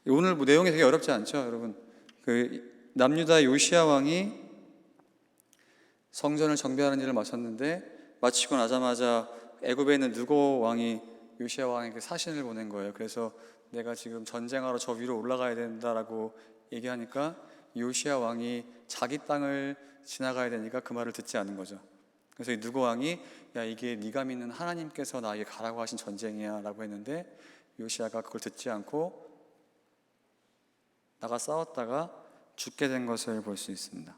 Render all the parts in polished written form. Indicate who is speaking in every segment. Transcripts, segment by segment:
Speaker 1: 오늘 내용이 되게 어렵지 않죠, 여러분? 남유다 요시야 왕이 성전을 정비하는 일을 마쳤는데, 마치고 나자마자 애굽에 있는 느고 왕이 요시야 왕에게 사신을 보낸 거예요. 그래서 내가 지금 전쟁하러 저 위로 올라가야 된다라고 얘기하니까 요시야 왕이 자기 땅을 지나가야 되니까 그 말을 듣지 않은 거죠. 그래서 이 느고 왕이 야, 이게 네가 믿는 하나님께서 나에게 가라고 하신 전쟁이야 라고 했는데, 요시야가 그걸 듣지 않고 나가 싸웠다가 죽게 된 것을 볼 수 있습니다.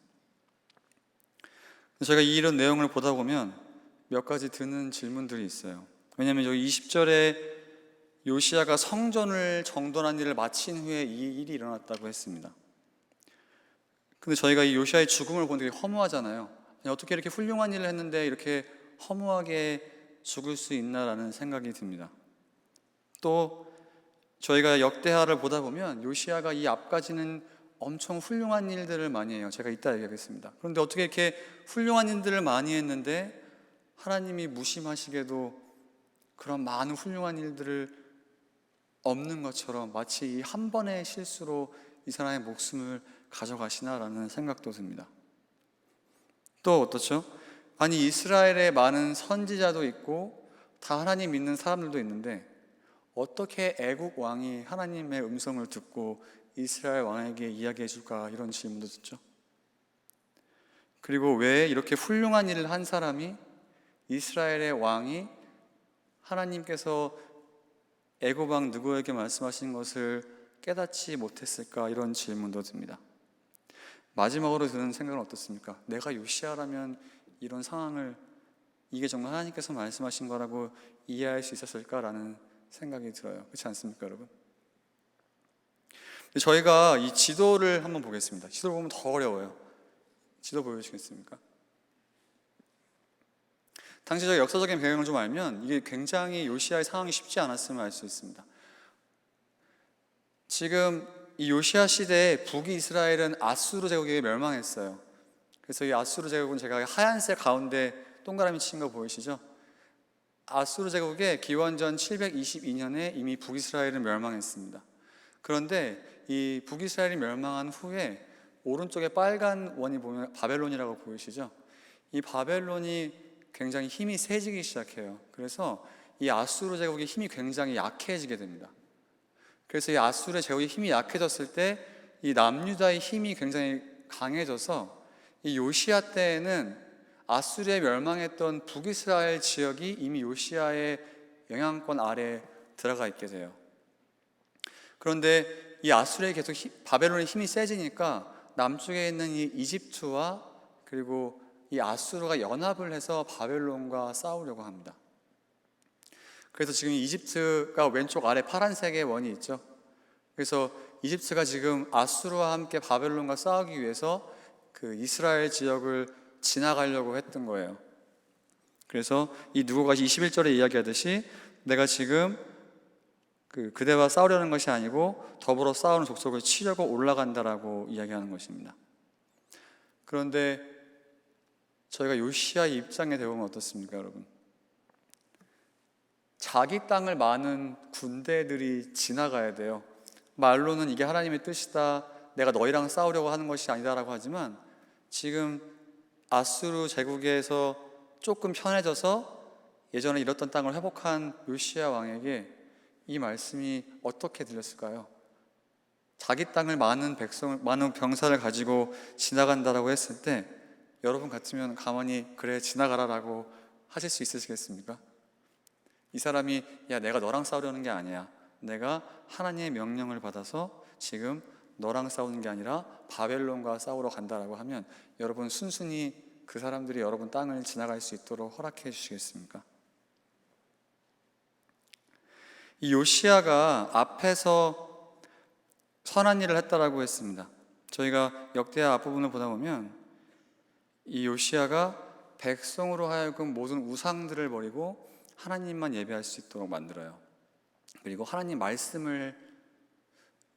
Speaker 1: 저희가 이런 내용을 보다 보면 몇 가지 드는 질문들이 있어요. 왜냐하면 여기 20절에 요시야가 성전을 정돈한 일을 마친 후에 이 일이 일어났다고 했습니다. 근데 저희가 이 요시야의 죽음을 보는 게 허무하잖아요. 아니, 어떻게 이렇게 훌륭한 일을 했는데 이렇게 허무하게 죽을 수 있나라는 생각이 듭니다. 또 저희가 역대하를 보다 보면 요시야가 이 앞까지는 엄청 훌륭한 일들을 많이 해요. 제가 이따 얘기하겠습니다. 그런데 어떻게 이렇게 훌륭한 일들을 많이 했는데 하나님이 무심하시게도 그런 많은 훌륭한 일들을 없는 것처럼 마치 이 한 번의 실수로 이 사람의 목숨을 가져가시나라는 생각도 듭니다. 또 어떻죠? 아니, 이스라엘에 많은 선지자도 있고 다 하나님 믿는 사람들도 있는데 어떻게 애국 왕이 하나님의 음성을 듣고 이스라엘 왕에게 이야기해 줄까, 이런 질문도 듣죠. 그리고 왜 이렇게 훌륭한 일을 한 사람이, 이스라엘의 왕이 하나님께서 애굽 왕 누구에게 말씀하신 것을 깨닫지 못했을까, 이런 질문도 듭니다. 마지막으로 드는 생각은 어떻습니까? 내가 요시야라면 이런 상황을, 이게 정말 하나님께서 말씀하신 거라고 이해할 수 있었을까라는 생각이 들어요. 그렇지 않습니까, 여러분? 저희가 이 지도를 한번 보겠습니다. 지도를 보면 더 어려워요. 지도 보여주시겠습니까? 당시적 역사적인 배경을 좀 알면 이게 굉장히 요시야의 상황이 쉽지 않았음을 알 수 있습니다. 지금 이 요시야 시대에 북이스라엘은 아수르 제국에게 멸망했어요. 그래서 이 아수르 제국은 제가 하얀색 가운데 동그라미 친 거 보이시죠? 아수르 제국의 기원전 722년에 이미 북이스라엘은 멸망했습니다. 그런데 이 북이스라엘이 멸망한 후에 오른쪽에 빨간 원이 보면 바벨론이라고 보이시죠? 이 바벨론이 굉장히 힘이 세지기 시작해요. 그래서 이 아수르 제국의 힘이 굉장히 약해지게 됩니다. 그래서 이 아수르 제국의 힘이 약해졌을 때 이 남유다의 힘이 굉장히 강해져서 이 요시야 때에는 아수르에 멸망했던 북이스라엘 지역이 이미 요시야의 영향권 아래에 들어가 있게 돼요. 그런데 이 아수르에 계속 바벨론의 힘이 세지니까 남쪽에 있는 이 이집트와 그리고 이 아수르가 연합을 해서 바벨론과 싸우려고 합니다. 그래서 지금 이집트가 왼쪽 아래 파란색의 원이 있죠. 그래서 이집트가 지금 아수르와 함께 바벨론과 싸우기 위해서 그 이스라엘 지역을 지나가려고 했던 거예요. 그래서 이 누구가 21절에 이야기하듯이 내가 지금 그대와 싸우려는 것이 아니고 더불어 싸우는 족속을 치려고 올라간다라고 이야기하는 것입니다. 그런데 저희가 요시야의 입장에 대보면 어떻습니까, 여러분? 자기 땅을 많은 군대들이 지나가야 돼요. 말로는 이게 하나님의 뜻이다, 내가 너희랑 싸우려고 하는 것이 아니다라고 하지만 지금 아수르 제국에서 조금 편해져서 예전에 잃었던 땅을 회복한 요시야 왕에게 이 말씀이 어떻게 들렸을까요? 자기 땅을 많은 병사를 가지고 지나간다라고 했을 때 여러분 같으면 가만히 그래 지나가라라고 하실 수 있으시겠습니까? 이 사람이 야, 내가 너랑 싸우려는 게 아니야, 내가 하나님의 명령을 받아서 지금 너랑 싸우는 게 아니라 바벨론과 싸우러 간다라고 하면 여러분 순순히 그 사람들이 여러분 땅을 지나갈 수 있도록 허락해 주시겠습니까? 이 요시야가 앞에서 선한 일을 했다라고 했습니다. 저희가 역대하 앞부분을 보다 보면 이 요시야가 백성으로 하여금 모든 우상들을 버리고 하나님만 예배할 수 있도록 만들어요. 그리고 하나님 말씀을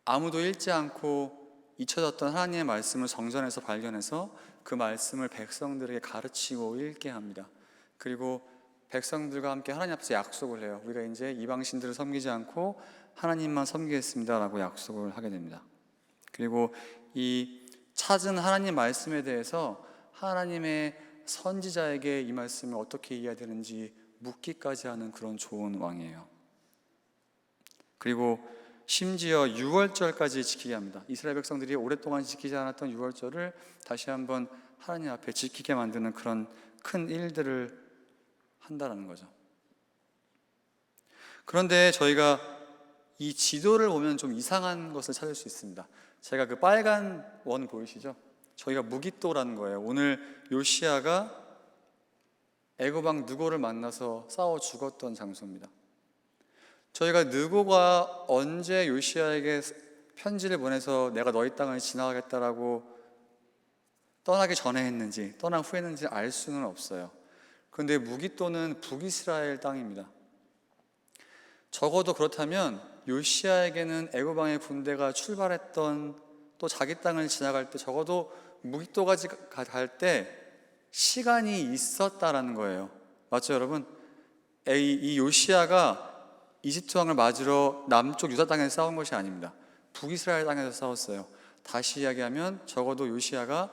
Speaker 1: 아무도 읽지 않고 잊혀졌던 하나님의 말씀을 성전에서 발견해서 그 말씀을 백성들에게 가르치고 읽게 합니다. 그리고 백성들과 함께 하나님 앞에서 약속을 해요. 우리가 이제 이방신들을 섬기지 않고 하나님만 섬기겠습니다라고 약속을 하게 됩니다. 그리고 이 찾은 하나님 말씀에 대해서 하나님의 선지자에게 이 말씀을 어떻게 이해해야 되는지 묻기까지 하는 그런 좋은 왕이에요. 그리고 심지어 유월절까지 지키게 합니다. 이스라엘 백성들이 오랫동안 지키지 않았던 유월절을 다시 한번 하나님 앞에 지키게 만드는 그런 큰 일들을 한다는 거죠. 그런데 저희가 이 지도를 보면 좀 이상한 것을 찾을 수 있습니다. 제가 그 빨간 원 보이시죠? 저희가 무깃도라는 거예요. 오늘 요시야가 애굽 왕 느고를 만나서 싸워 죽었던 장소입니다. 저희가 느고가 언제 요시야에게 편지를 보내서 내가 너희 땅을 지나가겠다라고 떠나기 전에 했는지 떠난 후에 했는지 알 수는 없어요. 그런데 무깃도는 북이스라엘 땅입니다. 적어도 그렇다면 요시야에게는 애굽 왕의 군대가 출발했던 또 자기 땅을 지나갈 때 적어도 무깃도까지 갈 때 시간이 있었다라는 거예요. 맞죠, 여러분? 이 요시야가 이집트 왕을 맞으러 남쪽 유다 땅에서 싸운 것이 아닙니다. 북이스라엘 땅에서 싸웠어요. 다시 이야기하면 적어도 요시야가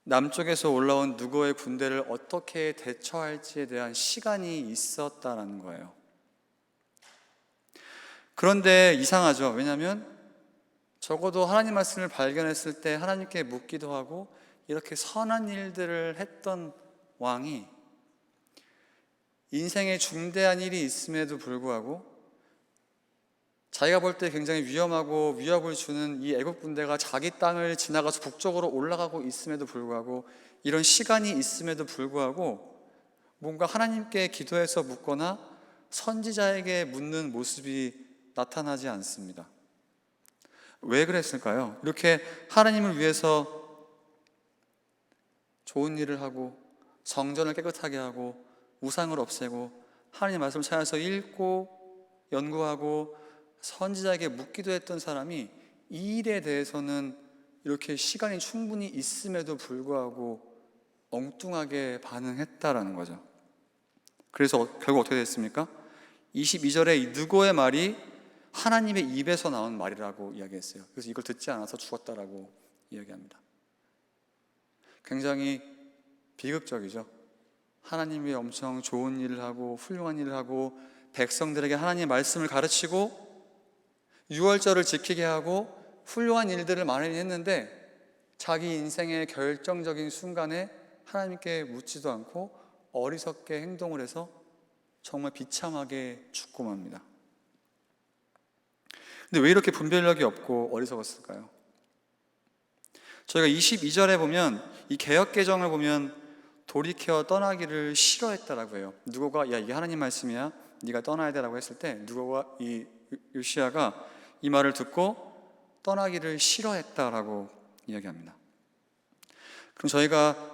Speaker 1: 남쪽에서 올라온 느고의 군대를 어떻게 대처할지에 대한 시간이 있었다라는 거예요. 그런데 이상하죠. 왜냐하면 적어도 하나님 말씀을 발견했을 때 하나님께 묻기도 하고 이렇게 선한 일들을 했던 왕이 인생에 중대한 일이 있음에도 불구하고 자기가 볼 때 굉장히 위험하고 위협을 주는 이 애국 군대가 자기 땅을 지나가서 북쪽으로 올라가고 있음에도 불구하고 이런 시간이 있음에도 불구하고 뭔가 하나님께 기도해서 묻거나 선지자에게 묻는 모습이 나타나지 않습니다. 왜 그랬을까요? 이렇게 하나님을 위해서 좋은 일을 하고 성전을 깨끗하게 하고 우상을 없애고 하나님 말씀을 찾아서 읽고 연구하고 선지자에게 묻기도 했던 사람이 이 일에 대해서는 이렇게 시간이 충분히 있음에도 불구하고 엉뚱하게 반응했다라는 거죠. 그래서 결국 어떻게 됐습니까? 22절에 이 느고의 말이 하나님의 입에서 나온 말이라고 이야기했어요. 그래서 이걸 듣지 않아서 죽었다라고 이야기합니다. 굉장히 비극적이죠. 하나님이 엄청 좋은 일을 하고 훌륭한 일을 하고 백성들에게 하나님의 말씀을 가르치고 유월절을 지키게 하고 훌륭한 일들을 많이 했는데 자기 인생의 결정적인 순간에 하나님께 묻지도 않고 어리석게 행동을 해서 정말 비참하게 죽고 맙니다. 근데 왜 이렇게 분별력이 없고 어리석었을까요? 저희가 22절에 보면 이 개역개정을 보면 돌이켜 떠나기를 싫어했다라고 해요. 누구가 야 이게 하나님 말씀이야 네가 떠나야 되라고 했을 때 누구가 이 요시야가 이 말을 듣고 떠나기를 싫어했다라고 이야기합니다. 그럼 저희가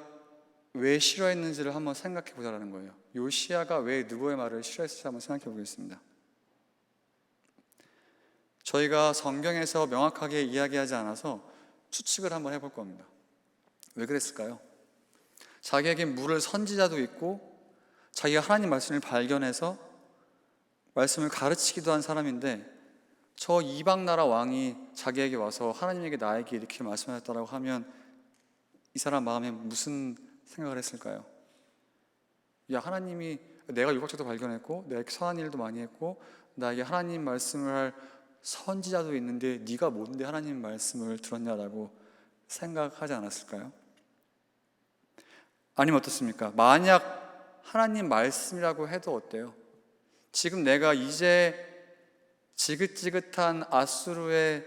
Speaker 1: 왜 싫어했는지를 한번 생각해 보자라는 거예요. 요시야가 왜 누구의 말을 싫어했을지 한번 생각해 보겠습니다. 저희가 성경에서 명확하게 이야기하지 않아서 추측을 한번 해볼 겁니다. 왜 그랬을까요? 자기에게 물을 선지자도 있고 자기가 하나님 말씀을 발견해서 말씀을 가르치기도 한 사람인데 저 이방 나라 왕이 자기에게 와서 하나님에게 나에게 이렇게 말씀하셨다고 하면 이 사람 마음에 무슨 생각을 했을까요? 야 하나님이 내가 유각책도 발견했고 내가 선한 일도 많이 했고 나에게 하나님 말씀을 할 선지자도 있는데 네가 뭔데 하나님 말씀을 들었냐라고 생각하지 않았을까요? 아니면 어떻습니까? 만약 하나님 말씀이라고 해도 어때요? 지금 내가 이제 지긋지긋한 아수르의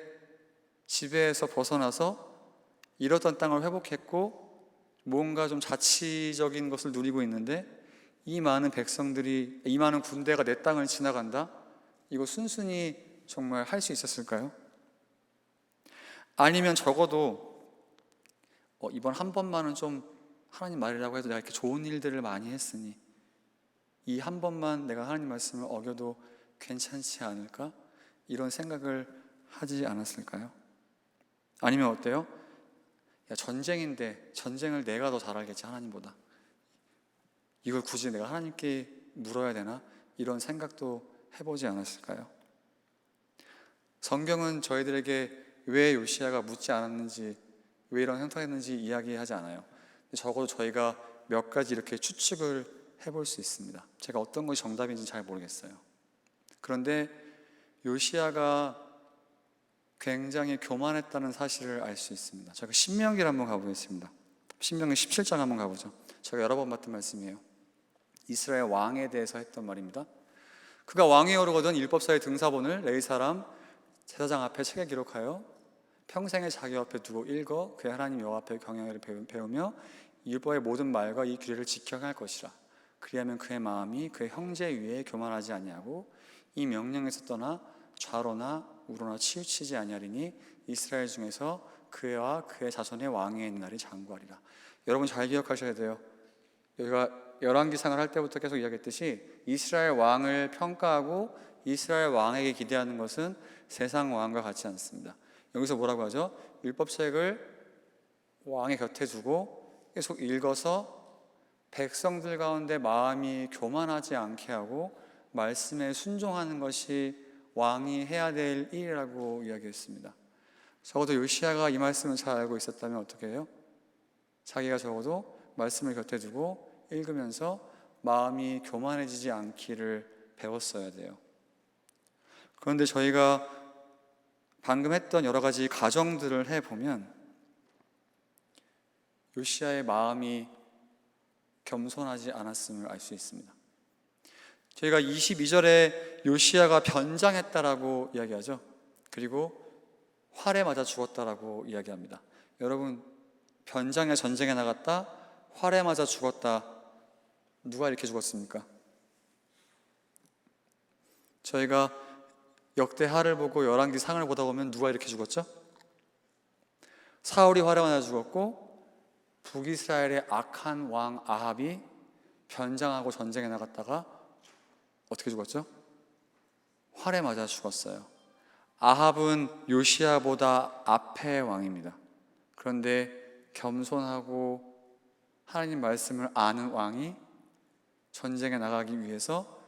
Speaker 1: 지배에서 벗어나서 잃었던 땅을 회복했고 뭔가 좀 자치적인 것을 누리고 있는데 이 많은 백성들이 이 많은 군대가 내 땅을 지나간다? 이거 순순히 정말 할 수 있었을까요? 아니면 적어도 이번 한 번만은 좀 하나님 말이라고 해도 내가 이렇게 좋은 일들을 많이 했으니 이 한 번만 내가 하나님 말씀을 어겨도 괜찮지 않을까? 이런 생각을 하지 않았을까요? 아니면 어때요? 야 전쟁인데 전쟁을 내가 더 잘 알겠지 하나님보다 이걸 굳이 내가 하나님께 물어야 되나? 이런 생각도 해보지 않았을까요? 성경은 저희들에게 왜 요시야가 묻지 않았는지, 왜 이런 형태가 했는지 이야기하지 않아요. 적어도 저희가 몇 가지 이렇게 추측을 해볼 수 있습니다. 제가 어떤 것이 정답인지 잘 모르겠어요. 그런데 요시야가 굉장히 교만했다는 사실을 알 수 있습니다. 제가 신명기를 한번 가보겠습니다. 신명기 17장 한번 가보죠. 제가 여러 번 봤던 말씀이에요. 이스라엘 왕에 대해서 했던 말입니다. 그가 왕위에 오르거든 율법사의 등사본을 레위 사람 제사장 앞에 책에 기록하여 평생에 자기 앞에 두고 읽어 그의 하나님 여호와 앞에 경영을 배우며 율법의 모든 말과 이 규례를 지켜야 할 것이라. 그리하면 그의 마음이 그의 형제 위에 교만하지 아니하고 이 명령에서 떠나 좌로나 우로나 치우치지 아니하리니 이스라엘 중에서 그와 그의 자손의 왕위에 있는 날이 장구하리라. 여러분 잘 기억하셔야 돼요. 여기가 열왕기상을 할 때부터 계속 이야기했듯이 이스라엘 왕을 평가하고 이스라엘 왕에게 기대하는 것은 세상 왕과 같지 않습니다. 여기서 뭐라고 하죠? 율법책을 왕의 곁에 두고 계속 읽어서 백성들 가운데 마음이 교만하지 않게 하고 말씀에 순종하는 것이 왕이 해야 될 일이라고 이야기했습니다. 적어도 요시야가 이 말씀을 잘 알고 있었다면 어떻게 해요? 자기가 적어도 말씀을 곁에 두고 읽으면서 마음이 교만해지지 않기를 배웠어야 돼요. 그런데 저희가 방금 했던 여러 가지 가정들을 해보면 요시야의 마음이 겸손하지 않았음을 알 수 있습니다. 저희가 22절에 요시야가 변장했다라고 이야기하죠. 그리고 활에 맞아 죽었다라고 이야기합니다. 여러분, 변장해 전쟁에 나갔다, 활에 맞아 죽었다, 누가 이렇게 죽었습니까? 저희가 역대하를 보고 열왕기상을 보다 보면 누가 이렇게 죽었죠? 사울이 활에 맞아 죽었고 북이스라엘의 악한 왕 아합이 변장하고 전쟁에 나갔다가 어떻게 죽었죠? 활에 맞아 죽었어요. 아합은 요시야보다 앞의 왕입니다. 그런데 겸손하고 하나님 말씀을 아는 왕이 전쟁에 나가기 위해서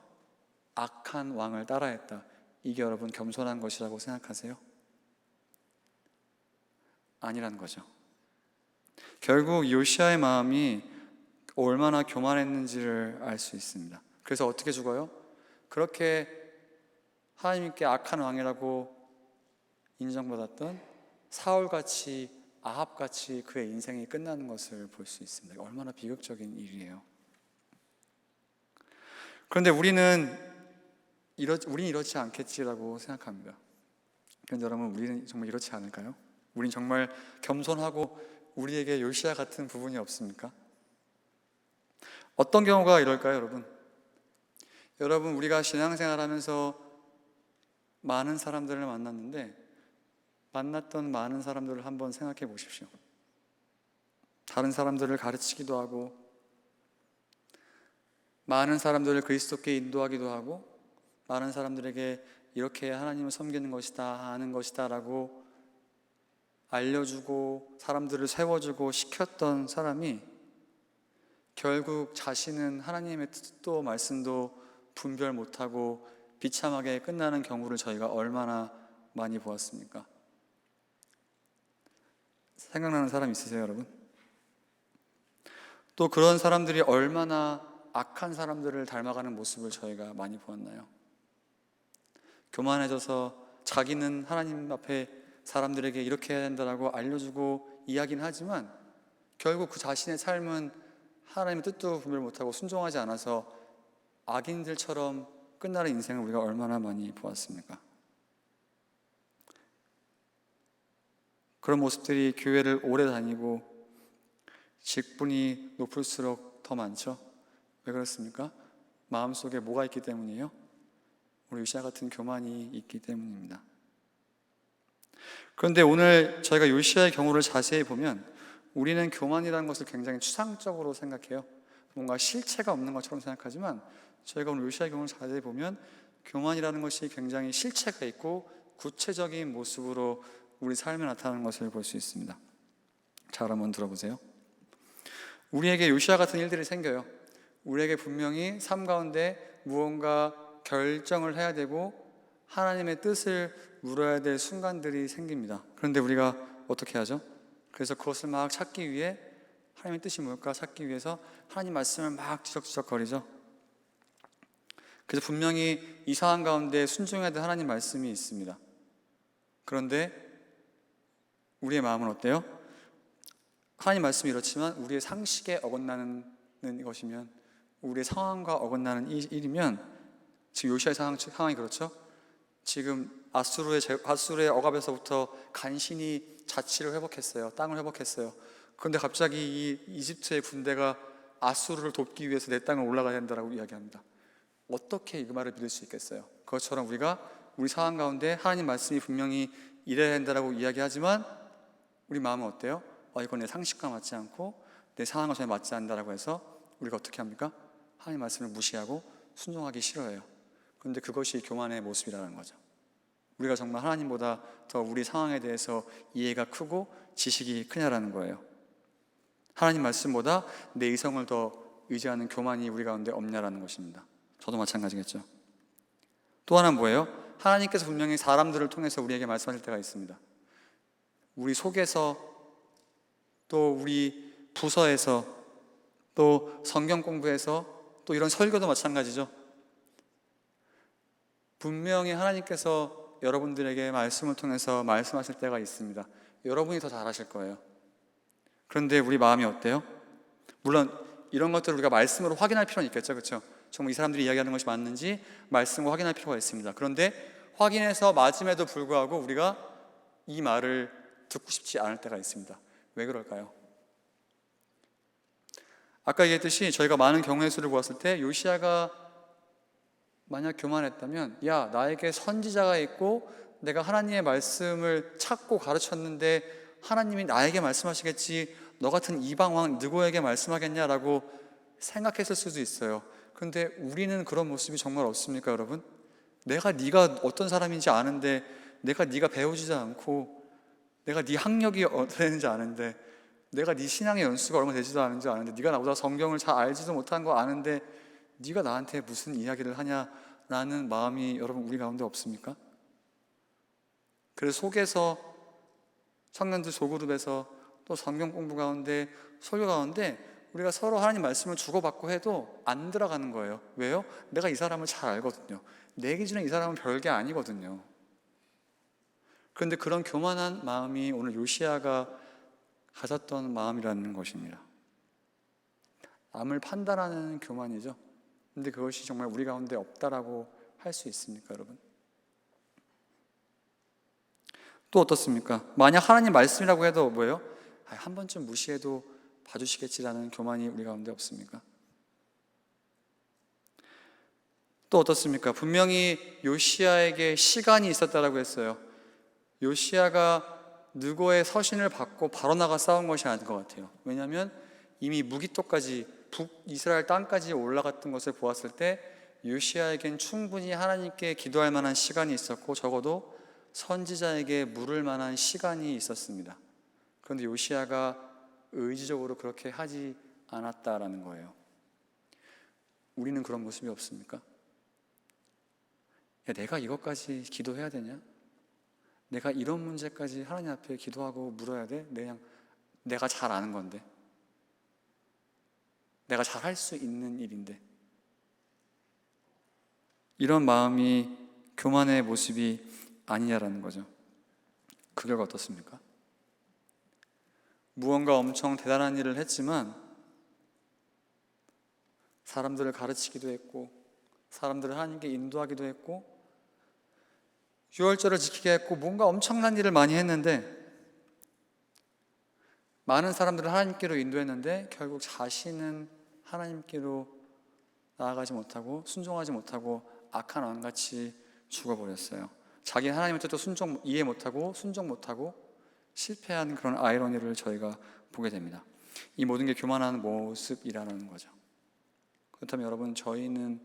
Speaker 1: 악한 왕을 따라했다. 이게 여러분 겸손한 것이라고 생각하세요? 아니라는 거죠. 결국 요시야의 마음이 얼마나 교만했는지를 알 수 있습니다. 그래서 어떻게 죽어요? 그렇게 하나님께 악한 왕이라고 인정받았던 사울같이 아합같이 그의 인생이 끝나는 것을 볼 수 있습니다. 얼마나 비극적인 일이에요. 그런데 우리는 이렇지 않겠지라고 생각합니다. 그런데 여러분, 우리는 정말 이렇지 않을까요? 우린 정말 겸손하고 우리에게 요시야 같은 부분이 없습니까? 어떤 경우가 이럴까요, 여러분? 여러분, 우리가 신앙생활하면서 많은 사람들을 만났는데 만났던 많은 사람들을 한번 생각해 보십시오. 다른 사람들을 가르치기도 하고 많은 사람들을 그리스도께 인도하기도 하고 많은 사람들에게 이렇게 하나님을 섬기는 것이다, 아는 것이다 라고 알려주고 사람들을 세워주고 시켰던 사람이 결국 자신은 하나님의 뜻도 말씀도 분별 못하고 비참하게 끝나는 경우를 저희가 얼마나 많이 보았습니까? 생각나는 사람 있으세요, 여러분? 또 그런 사람들이 얼마나 악한 사람들을 닮아가는 모습을 저희가 많이 보았나요? 교만해져서 자기는 하나님 앞에 사람들에게 이렇게 해야 된다라고 알려주고 이야기는 하지만 결국 그 자신의 삶은 하나님의 뜻도 분별 못하고 순종하지 않아서 악인들처럼 끝나는 인생을 우리가 얼마나 많이 보았습니까? 그런 모습들이 교회를 오래 다니고 직분이 높을수록 더 많죠. 왜 그렇습니까? 마음속에 뭐가 있기 때문이에요? 우리 요시야 같은 교만이 있기 때문입니다. 그런데 오늘 저희가 요시야의 경우를 자세히 보면 우리는 교만이라는 것을 굉장히 추상적으로 생각해요. 뭔가 실체가 없는 것처럼 생각하지만 저희가 오늘 요시야의 경우를 자세히 보면 교만이라는 것이 굉장히 실체가 있고 구체적인 모습으로 우리 삶에 나타나는 것을 볼 수 있습니다. 잘 한번 들어보세요. 우리에게 요시야 같은 일들이 생겨요. 우리에게 분명히 삶 가운데 무언가 결정을 해야 되고 하나님의 뜻을 물어야 될 순간들이 생깁니다. 그런데 우리가 어떻게 하죠? 그래서 그것을 막 찾기 위해, 하나님의 뜻이 뭘까 찾기 위해서 하나님 말씀을 막 지적지적거리죠. 그래서 분명히 이 상황 가운데 순종해야 될 하나님 말씀이 있습니다. 그런데 우리의 마음은 어때요? 하나님 말씀이 이렇지만 우리의 상식에 어긋나는 것이면, 우리의 상황과 어긋나는 일이면, 지금 요시아의 상황이 그렇죠. 지금 아수르의 억압에서부터 간신히 자치를 회복했어요. 땅을 회복했어요. 그런데 갑자기 이 이집트의 군대가 아수르를 돕기 위해서 내 땅을 올라가야 된다고 이야기합니다. 어떻게 이 말을 믿을 수 있겠어요? 그것처럼 우리가 우리 상황 가운데 하나님 말씀이 분명히 이래야 된다고 이야기하지만 우리 마음은 어때요? 이건 내 상식과 맞지 않고 내 상황과 전혀 맞지 않는다라고 해서 우리가 어떻게 합니까? 하나님 말씀을 무시하고 순종하기 싫어해요. 그런데 그것이 교만의 모습이라는 거죠. 우리가 정말 하나님보다 더 우리 상황에 대해서 이해가 크고 지식이 크냐라는 거예요. 하나님 말씀보다 내 이성을 더 의지하는 교만이 우리 가운데 없냐라는 것입니다. 저도 마찬가지겠죠. 또 하나는 뭐예요? 하나님께서 분명히 사람들을 통해서 우리에게 말씀하실 때가 있습니다. 우리 속에서, 또 우리 부서에서, 또 성경 공부에서, 또 이런 설교도 마찬가지죠. 분명히 하나님께서 여러분들에게 말씀을 통해서 말씀하실 때가 있습니다. 여러분이 더 잘하실 거예요. 그런데 우리 마음이 어때요? 물론 이런 것들을 우리가 말씀으로 확인할 필요는 있겠죠, 그렇죠? 정말 이 사람들이 이야기하는 것이 맞는지 말씀으로 확인할 필요가 있습니다. 그런데 확인해서 맞음에도 불구하고 우리가 이 말을 듣고 싶지 않을 때가 있습니다. 왜 그럴까요? 아까 얘기했듯이 저희가 많은 경우의 수를 보았을 때 요시야가 만약 교만했다면, 야, 나에게 선지자가 있고 내가 하나님의 말씀을 찾고 가르쳤는데 하나님이 나에게 말씀하시겠지, 너 같은 이방왕 누구에게 말씀하겠냐라고 생각했을 수도 있어요. 그런데 우리는 그런 모습이 정말 없습니까, 여러분? 내가 네가 어떤 사람인지 아는데, 내가 네가 배우지도 않고, 내가 네 학력이 어떻게 되는지 아는데, 내가 네 신앙의 연수가 얼마 되지도 않은지 아는데, 네가 나보다 성경을 잘 알지도 못한 거 아는데 네가 나한테 무슨 이야기를 하냐라는 마음이 여러분 우리 가운데 없습니까? 그래서 속에서, 청년들 소그룹에서, 또 성경 공부 가운데, 설교 가운데 우리가 서로 하나님 말씀을 주고받고 해도 안 들어가는 거예요. 왜요? 내가 이 사람을 잘 알거든요. 내 기준에 이 사람은 별게 아니거든요. 그런데 그런 교만한 마음이 오늘 요시야가 가졌던 마음이라는 것입니다. 남을 판단하는 교만이죠. 그런데 그것이 정말 우리 가운데 없다라고 할 수 있습니까, 여러분? 또 어떻습니까? 만약 하나님 말씀이라고 해도 뭐예요? 한 번쯤 무시해도 봐주시겠지라는 교만이 우리 가운데 없습니까? 또 어떻습니까? 분명히 요시야에게 시간이 있었다라고 했어요. 요시야가 느고의 서신을 받고 바로 나가 싸운 것이 아닌 것 같아요. 왜냐하면 이미 무기토까지, 북이스라엘 땅까지 올라갔던 것을 보았을 때 요시야에겐 충분히 하나님께 기도할 만한 시간이 있었고, 적어도 선지자에게 물을 만한 시간이 있었습니다. 그런데 요시야가 의지적으로 그렇게 하지 않았다라는 거예요. 우리는 그런 모습이 없습니까? 야, 내가 이것까지 기도해야 되냐? 내가 이런 문제까지 하나님 앞에 기도하고 물어야 돼? 내가 잘 아는 건데, 내가 잘 할 수 있는 일인데. 이런 마음이 교만의 모습이 아니냐라는 거죠. 그 결과 어떻습니까? 무언가 엄청 대단한 일을 했지만 사람들을 가르치기도 했고, 사람들을 하나님께 인도하기도 했고, 유월절을 지키게 했고, 뭔가 엄청난 일을 많이 했는데, 많은 사람들을 하나님께로 인도했는데 결국 자신은 하나님께로 나아가지 못하고 순종하지 못하고 악한 왕같이 죽어버렸어요. 자기는 하나님의 뜻도 이해 못하고 순종 못하고 실패한 그런 아이러니를 저희가 보게 됩니다. 이 모든 게 교만한 모습이라는 거죠. 그렇다면 여러분, 저희는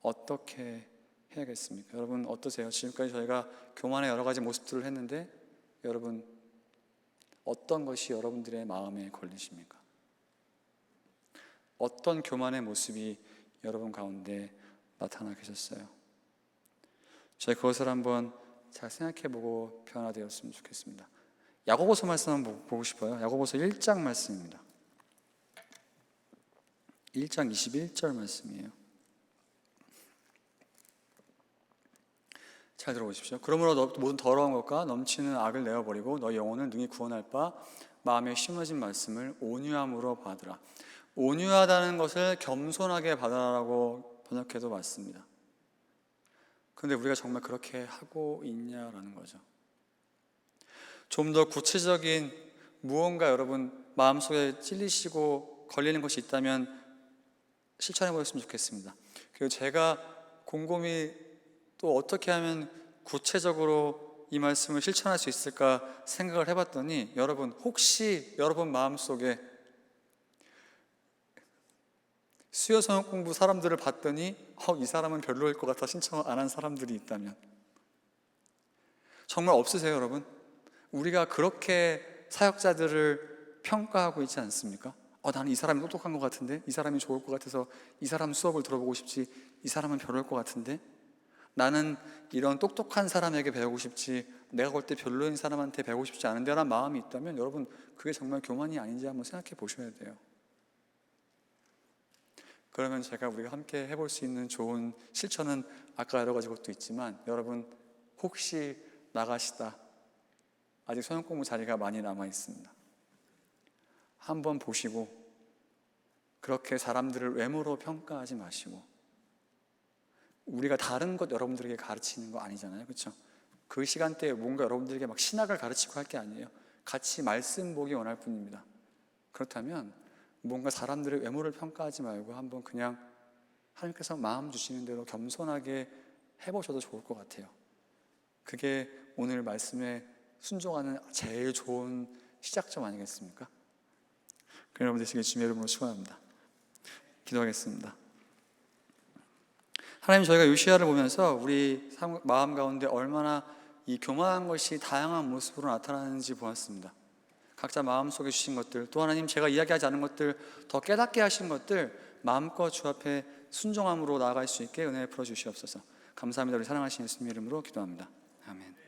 Speaker 1: 어떻게 해야겠습니까? 여러분 어떠세요? 지금까지 저희가 교만의 여러 가지 모습들을 했는데 여러분 어떤 것이 여러분들의 마음에 걸리십니까? 어떤 교만의 모습이 여러분 가운데 나타나 계셨어요? 저희 그것을 한번 잘 생각해보고 변화되었으면 좋겠습니다. 야고보서 말씀 한번 보고 싶어요. 야고보서 1장 말씀입니다. 1장 21절 말씀이에요. 잘 들어보십시오. 그러므로 모든 더러운 것과 넘치는 악을 내어버리고 너 영혼을 능히 구원할 바 마음에 심어진 말씀을 온유함으로 받으라. 온유하다는 것을 겸손하게 받아라라고 번역해도 맞습니다. 그런데 우리가 정말 그렇게 하고 있냐라는 거죠. 좀 더 구체적인 무언가 여러분 마음속에 찔리시고 걸리는 것이 있다면 실천해 보셨으면 좋겠습니다. 그리고 제가 곰곰이 또 어떻게 하면 구체적으로 이 말씀을 실천할 수 있을까 생각을 해봤더니 여러분, 혹시 여러분 마음속에 수요 성역 공부 사람들을 봤더니 이 사람은 별로일 것 같아 신청 안 한 사람들이 있다면 정말 없으세요, 여러분? 우리가 그렇게 사역자들을 평가하고 있지 않습니까? 나는 이 사람이 똑똑한 것 같은데, 이 사람이 좋을 것 같아서 이 사람 수업을 들어보고 싶지, 이 사람은 별로일 것 같은데, 나는 이런 똑똑한 사람에게 배우고 싶지, 내가 볼 때 별로인 사람한테 배우고 싶지 않은데 라는 마음이 있다면 여러분, 그게 정말 교만이 아닌지 한번 생각해 보셔야 돼요. 그러면 우리가 함께 해볼 수 있는 좋은 실천은 아까 여러 가지 것도 있지만, 여러분 혹시 나가시다 아직 성역 공부 자리가 많이 남아 있습니다. 한번 보시고 그렇게 사람들을 외모로 평가하지 마시고, 우리가 다른 것 여러분들에게 가르치는 거 아니잖아요, 그렇죠? 그 시간대에 뭔가 여러분들에게 막 신학을 가르치고 할 게 아니에요. 같이 말씀 보기 원할 뿐입니다. 그렇다면 뭔가 사람들의 외모를 평가하지 말고 한번 그냥 하나님께서 마음 주시는 대로 겸손하게 해보셔도 좋을 것 같아요. 그게 오늘 말씀에 순종하는 제일 좋은 시작점 아니겠습니까? 여러분 되시길 주님의 이름으로 축원합니다. 기도하겠습니다. 하나님, 저희가 요시야를 보면서 우리 마음 가운데 얼마나 이 교만한 것이 다양한 모습으로 나타나는지 보았습니다. 각자 마음속에 주신 것들, 또 하나님 제가 이야기하지 않은 것들, 더 깨닫게 하신 것들 마음껏 주 앞에 순종함으로 나아갈 수 있게 은혜 풀어 주시옵소서. 감사합니다. 우리 사랑하시는 예수님 이름으로 기도합니다. 아멘.